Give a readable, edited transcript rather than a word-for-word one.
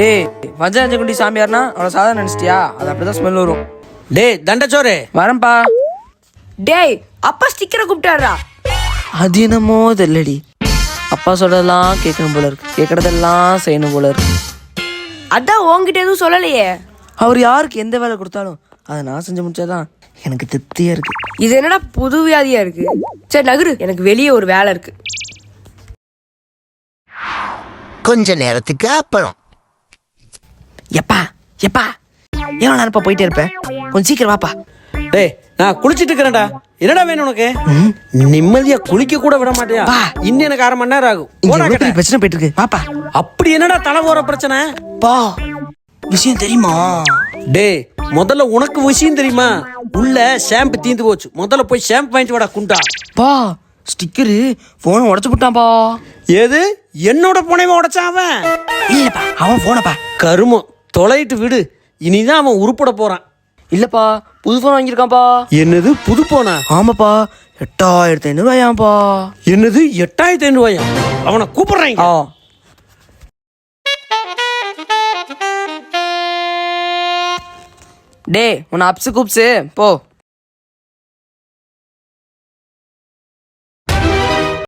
டேய் வஞ்சகுண்டி சாமியார்னா அவ்வளோ சாதம் நினச்சிட்டியா? அது அப்படிதான் ஸ்மெல் வரும். டேய் தண்டச்சோரே வரேன்ப்பா. டேய் அப்பா ஸ்டிக்கரை கூப்பிட்டாரா? அது என்னமோ தெரியலடி. அப்பா சொல்றதெல்லாம் கேட்கணும் போல இருக்கு, கேட்கறதெல்லாம் செய்யணும் போல இருக்கு. அதான் உன்கிட்ட எதுவும் சொல்லலையே. அவர் யாருக்கு எந்த வேலை கொடுத்தாலும் அதை நான் செஞ்சு முடிச்சாதான் எனக்கு திருப்தியா இருக்கு. இது என்னடா புது வியாதியா இருக்கு? சரி நகரு, எனக்கு வெளியே ஒரு வேலை இருக்கு. கொஞ்ச நேரத்துக்கு அப்புறம் எப்பா எப்பா எவ்வளோ நேரப்பா போயிட்டே இருப்பேன், கொஞ்சம் சீக்கிரம் வாப்பா. டேய் நான் குளிச்சிட்டு இருக்கிறேன்டா. என்னடா வேணும் உனக்கு? நிம்மதியா குளிக்க கூட விட மாட்டியா? இன்னும் எனக்கு 1/2 மணி நேரம் ஆகும். இங்க போடா எவ்வளவு கேட்டேன். பெரிய பிரச்சனை போயிட்டு இருக்கு வாப்பா. அப்படி என்னடா தலை போற பிரச்சனை? பா விஷயம் தெரியுமா? டேய் முதல்ல உனக்கு விஷயம் தெரியுமா? உள்ள ஷாம்பு தீந்து போச்சு, முதல்ல போய் ஷாம்பு வாங்கிட்டு வாடா குண்டா. பா ஸ்டிக்கரு போனை உடச்சு விட்டான்பா. எது என்னோட போனையும் உடைச்சான் அவன்? இல்லப்பா அவன் போனப்பா. கருமம், தொலைட்டு விடு. இனிதான் அவன் உருப்பட போறான். இல்லப்பா புது போன் வாங்கியிருக்கான்ப்பா. என்னது புது போனா? ஆமாப்பா 8500 ரூபாயாப்பா. என்னது 8500 ரூபாயா? அவனை கூப்பிடுறாங்க. டே உன்னை அப்சு கூப்ஸு போ.